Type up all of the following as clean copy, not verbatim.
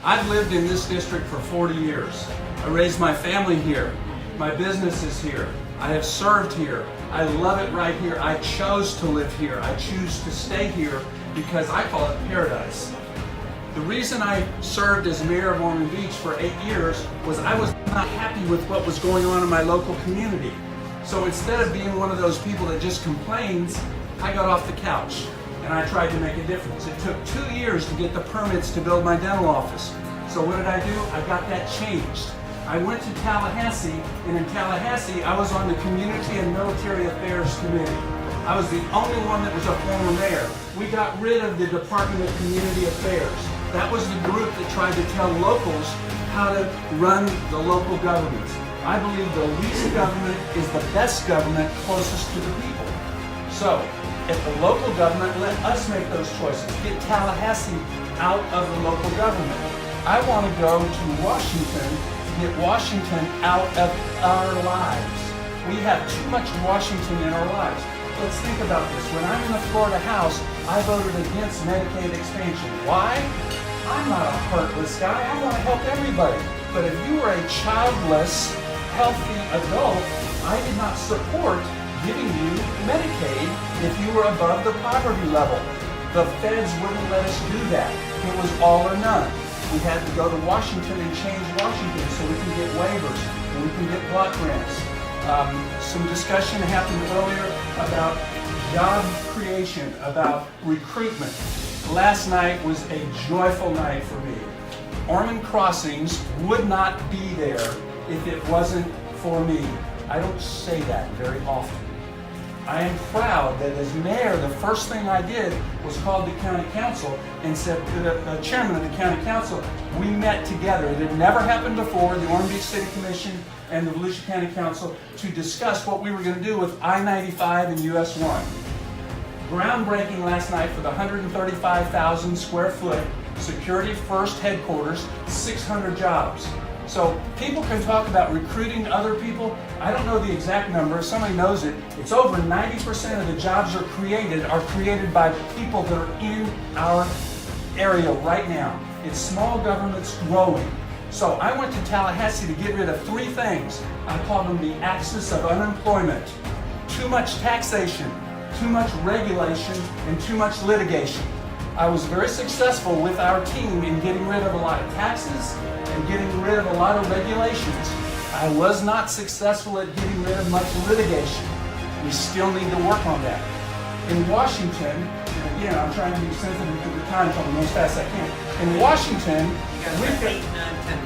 I've lived in this district for 40 years. I raised my family here. My business is here. I have served here. I love it right here. I chose to live here. I choose to stay here because I call it paradise. The reason I served as mayor of Ormond Beach for 8 years was I was not happy with what was going on in my local community. So instead of being one of those people that just complains, I got off the couch and I tried to make a difference. It took 2 years to get the permits to build my dental office. So what did I do? I got that changed. I went to Tallahassee, and in Tallahassee, I was on the Community and Military Affairs Committee. I was the only one that was a former mayor. We got rid of the Department of Community Affairs. That was the group that tried to tell locals how to run the local governments. I believe the least government is the best government closest to the people. So, if the local government, let us make those choices. Get Tallahassee out of the local government. I want to go to Washington to get Washington out of our lives. We have too much Washington in our lives. Let's think about this. When I'm in the Florida House, I voted against Medicaid expansion. Why? I'm not a heartless guy. I want to help everybody. But if you were a childless, healthy adult, I did not support giving you Medicaid if you were above the poverty level. The feds wouldn't let us do that. It was all or none. We had to go to Washington and change Washington so we can get waivers and we can get block grants. Some discussion happened earlier about job creation, about recruitment. Last night was a joyful night for me. Ormond Crossings would not be there if it wasn't for me. I don't say that very often. I am proud that as mayor, the first thing I did was call the county council and said to the chairman of the county council, we met together. It had never happened before, the Ormond Beach City Commission and the Volusia County Council, to discuss what we were going to do with I-95 and US 1. Groundbreaking last night for the 135,000 square foot Security First headquarters, 600 jobs. So people can talk about recruiting other people. I don't know the exact number. If somebody knows it, it's over 90% of the jobs are created by people that are in our area right now. It's small governments growing. So I went to Tallahassee to get rid of 3 things. I call them the axis of unemployment. Too much taxation, too much regulation, and too much litigation. I was very successful with our team in getting rid of a lot of taxes and getting rid of a lot of regulations. I was not successful at getting rid of much litigation. We still need to work on that. In Washington, and again, I'm trying to be sensitive to the time coming as fast as I can. In Washington,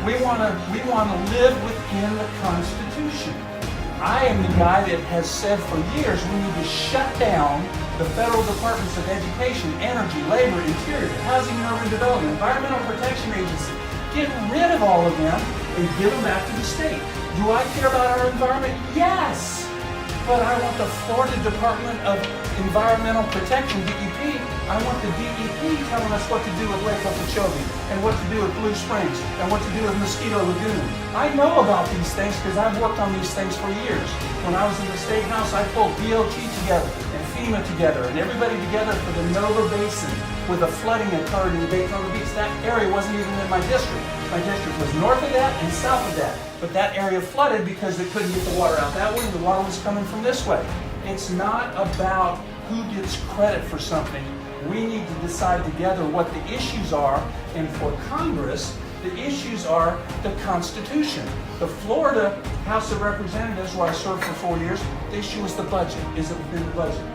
we want to live within the Constitution. I am the guy that has said for years we need to shut down the federal departments of education, energy, labor, interior, housing and urban development, environmental protection agency. Get rid of all of them and give them back to the state. Do I care about our environment? Yes! But I want the Florida Department of Environmental Protection, DEP, I want the DEP telling us what to do with Lake Okeechobee and what to do with Blue Springs and what to do with Mosquito Lagoon. I know about these things because I've worked on these things for years. When I was in the State House, I pulled DOT together and FEMA together and everybody together for the Nova Basin with the flooding occurred in Daytona Beach. That area wasn't even in my district. My district was north of that and south of that. But that area flooded because they couldn't get the water out that way and the water was coming from this way. It's not about who gets credit for something. We need to decide together what the issues are, and for Congress, the issues are the Constitution. The Florida House of Representatives, where I served for 4 years, the issue is the budget. Is it within the budget?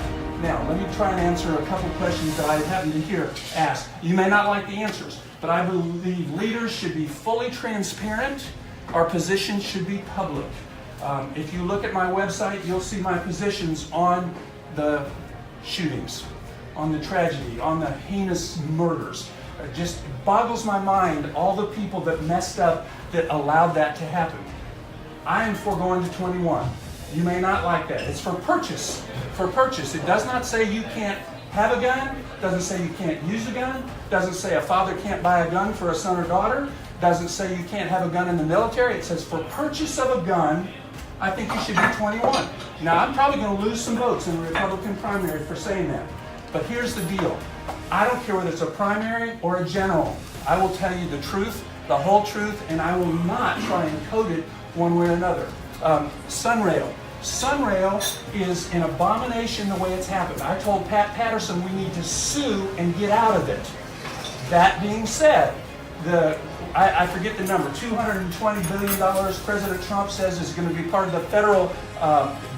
Now, let me try and answer a couple questions that I happened to hear asked. You may not like the answers, but I believe leaders should be fully transparent. Our positions should be public. If you look at my website, you'll see my positions on the shootings, on the tragedy, on the heinous murders. It just boggles my mind all the people that messed up that allowed that to happen. I am for going to 21. You may not like that. It's for purchase. For purchase. It does not say you can't have a gun. Doesn't say you can't use a gun. Doesn't say a father can't buy a gun for a son or daughter. Doesn't say you can't have a gun in the military. It says for purchase of a gun, I think you should be 21. Now, I'm probably going to lose some votes in the Republican primary for saying that. But here's the deal. I don't care whether it's a primary or a general. I will tell you the truth, the whole truth, and I will not try and code it one way or another. Sunrail. Sunrail is an abomination the way it's happened. I told Pat Patterson we need to sue and get out of it. That being said, I forget the number, $220 billion President Trump says is going to be part of the federal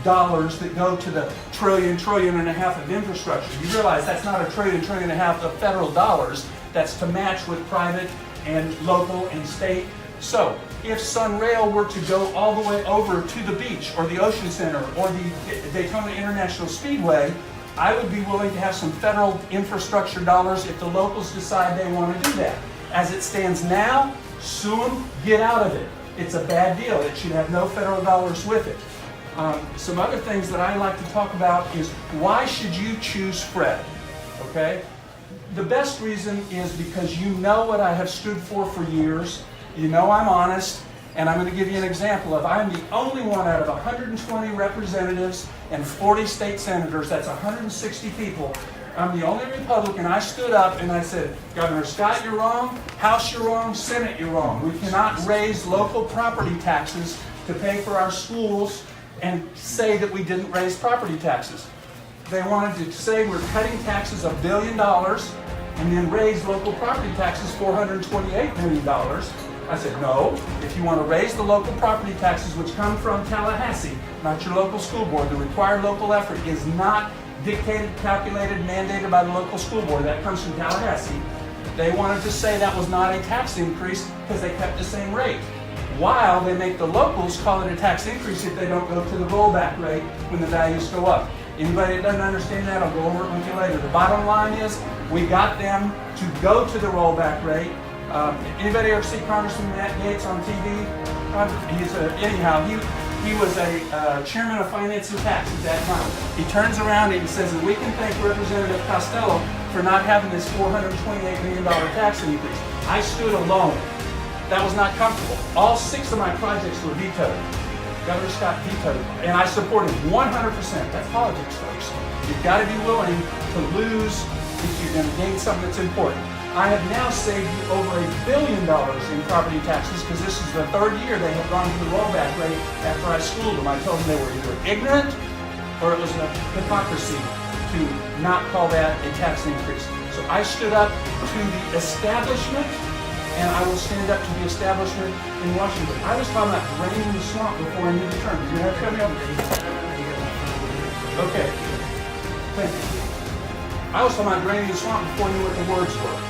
dollars that go to the trillion and a half of infrastructure. You realize that's not a trillion and a half of federal dollars. That's to match with private and local and state. So if Sunrail were to go all the way over to the beach or the Ocean Center or the Daytona International Speedway, I would be willing to have some federal infrastructure dollars if the locals decide they want to do that. As it stands now, sue them, get out of it. It's a bad deal. It should have no federal dollars with it. Some other things that I like to talk about is why should you choose Fred? Okay? The best reason is because you know what I have stood for years. You know I'm honest, and I'm going to give you an example of I'm the only one out of 120 representatives and 40 state senators, that's 160 people. I'm the only Republican. I stood up and I said, Governor Scott, you're wrong. House, you're wrong. Senate, you're wrong. We cannot raise local property taxes to pay for our schools and say that we didn't raise property taxes. They wanted to say we're cutting taxes $1 billion and then raise local property taxes $428 million. I said, no, if you want to raise the local property taxes, which come from Tallahassee, not your local school board, the required local effort is not dictated, calculated, mandated by the local school board. That comes from Tallahassee. They wanted to say that was not a tax increase because they kept the same rate. While they make the locals call it a tax increase if they don't go to the rollback rate when the values go up. Anybody that doesn't understand that, I'll go over it with you later. The bottom line is we got them to go to the rollback rate. Anybody ever see Congressman Matt Gaetz on TV? He was a chairman of Finance and Tax at that time. He turns around and he says, and we can thank Representative Costello for not having this $428 million tax increase. I stood alone. That was not comfortable. All 6 of my projects were vetoed. Governor Scott vetoed, and I supported 100%. That's politics, folks. You've got to be willing to lose if you're going to gain something that's important. I have now saved you over $1 billion in property taxes because this is the 3rd year they have gone to the rollback rate after I schooled them. I told them they were either ignorant or it was a hypocrisy to not call that a tax increase. So I stood up to the establishment, and I will stand up to the establishment in Washington. I was talking about draining the swamp before I knew the term. Did you have to come up? Okay. Thank you. I was talking about draining the swamp before I knew what the words were.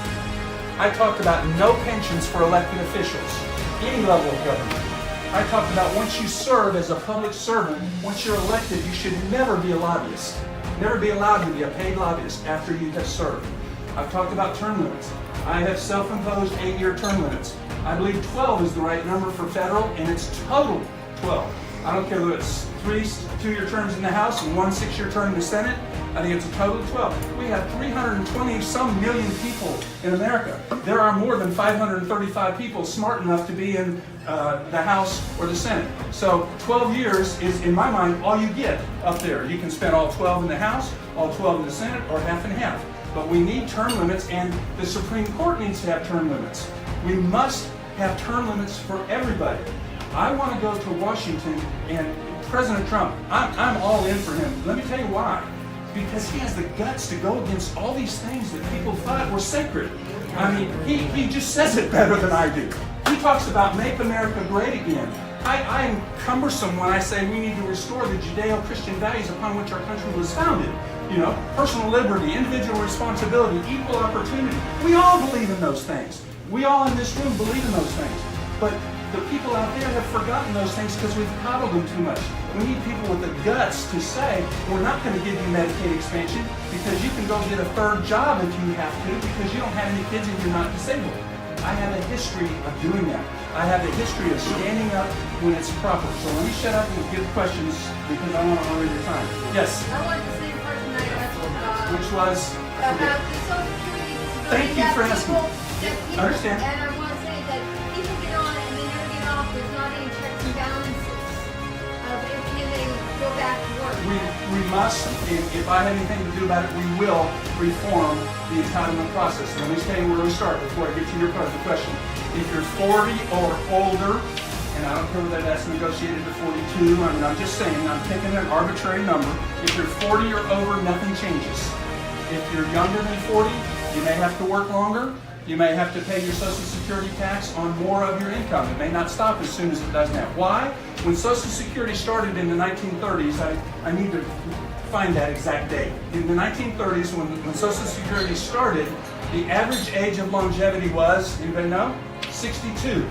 I talked about no pensions for elected officials, any level of government. I talked about once you serve as a public servant, once you're elected, you should never be a lobbyist. Never be allowed to be a paid lobbyist after you have served. I've talked about term limits. I have self-imposed 8-year term limits. I believe 12 is the right number for federal, and it's total 12. I don't care whether it's 3 2-year terms in the House and 1 6-year term in the Senate. I think it's a total of 12. We have 320-some million people in America. There are more than 535 people smart enough to be in the House or the Senate. So 12 years is, in my mind, all you get up there. You can spend all 12 in the House, all 12 in the Senate, or half and half. But we need term limits, and the Supreme Court needs to have term limits. We must have term limits for everybody. I want to go to Washington, and President Trump, I'm all in for him. Let me tell you why. Because he has the guts to go against all these things that people thought were sacred. I mean, he just says it better than I do. He talks about make America great again. I am cumbersome when I say we need to restore the Judeo-Christian values upon which our country was founded. You know, personal liberty, individual responsibility, equal opportunity. We all believe in those things. We all in this room believe in those things. But the people out there have forgotten those things because we've coddled them too much. We need people with the guts to say, we're not going to give you Medicaid expansion because you can go get a 3rd job if you have to because you don't have any kids and you're not disabled. I have a history of doing that. I have a history of standing up when it's proper. So let me shut up and give questions because I want to honor your time. Yes? I want the same person I asked Which was? about the Social Security disability. Thank you for asking. Understand. And I want to say that people get on and they never get off. There's not any checks and balances of everything they go back to work. We must, and if I have anything to do about it, we will reform the entitlement process. Let me tell you where we start before I get to your part of the question. If you're 40 or older, and I don't care whether that's negotiated to 42, I mean, I'm just saying, I'm picking an arbitrary number. If you're 40 or over, nothing changes. If you're younger than 40, you may have to work longer. You may have to pay your Social Security tax on more of your income. It may not stop as soon as it does now. Why? When Social Security started in the 1930s, I need to find that exact date. In the 1930s, when Social Security started, the average age of longevity was, anybody know? 62.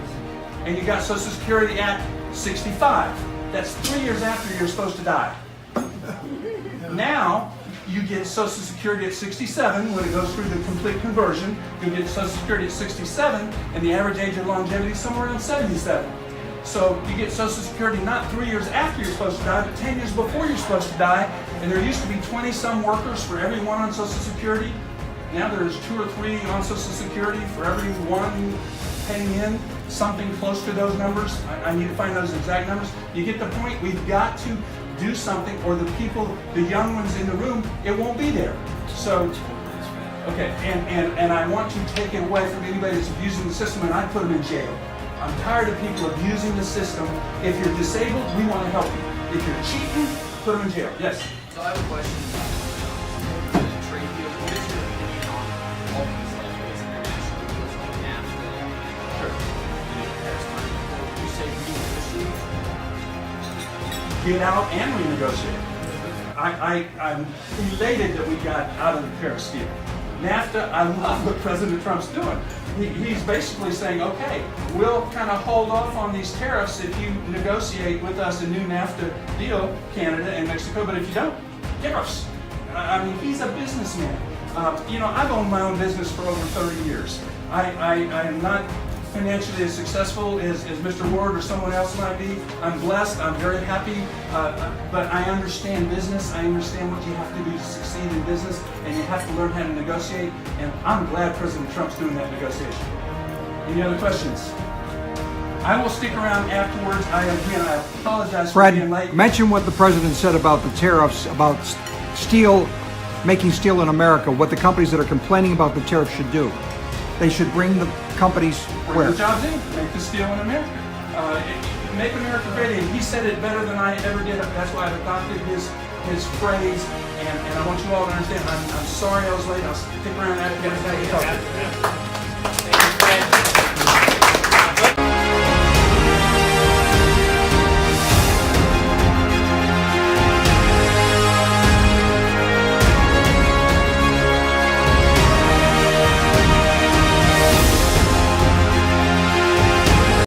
And you got Social Security at 65. That's 3 years after you're supposed to die. Now, you get Social Security at 67 when it goes through the complete conversion. You get Social Security at 67, and the average age of longevity is somewhere around 77. So you get Social Security not 3 years after you're supposed to die, but 10 years before you're supposed to die. And there used to be 20-some workers for every one on Social Security. Now there's 2 or 3 on Social Security for every one paying in, something close to those numbers. I need to find those exact numbers. You get the point. We've got to do something, or the people, the young ones in the room, it won't be there. So, okay, and I want to take it away from anybody that's abusing the system, and I put them in jail. I'm tired of people abusing the system. If you're disabled, we want to help you. If you're cheating, put them in jail. Yes? So I have a question about the trade deal. What is your opinion on all these these international deals like NAFTA and Sure. Paris Agreement? Would you say renegotiate? Get out and renegotiate. I'm elated that we got out of the Paris deal. NAFTA, I love what President Trump's doing. He's basically saying, okay, we'll kind of hold off on these tariffs if you negotiate with us a new NAFTA deal, Canada and Mexico, but if you don't, tariffs. I mean, he's a businessman. You know, I've owned my own business for over 30 years. I am not financially as successful as Mr. Ward or someone else might be. I'm blessed, I'm very happy, but I understand business. I understand what you have to do to succeed in business, and you have to learn how to negotiate, and I'm glad President Trump's doing that negotiation. Any other questions? I will stick around afterwards. I apologize for being late. Fred, mention what the president said about the tariffs, about steel, making steel in America, what the companies that are complaining about the tariffs should do. They should bring the companies Bring where? the jobs in, make the steel in America. Make America great. And he said it better than I ever did. That's why I've adopted his phrase. And I want you all to understand, I'm sorry I was late. I'll stick around after you guys have a talk.